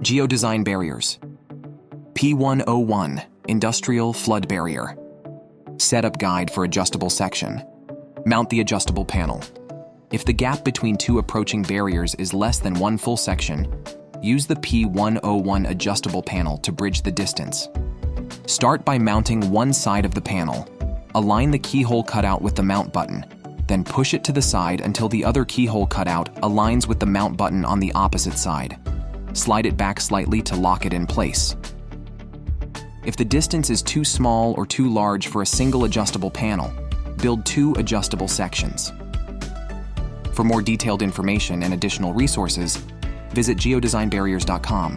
Geodesign barriers. P101 Industrial Flood Barrier. Setup guide for adjustable section. Mount the adjustable panel. If the gap between two approaching barriers is less than one full section, use the P101 adjustable panel to bridge the distance. Start by mounting one side of the panel. Align the keyhole cutout with the mount button, then push it to the side until the other keyhole cutout aligns with the mount button on the opposite side. Slide it back slightly to lock it in place. If the distance is too small or too large for a single adjustable panel, build two adjustable sections. For more detailed information and additional resources, visit geodesignbarriers.com.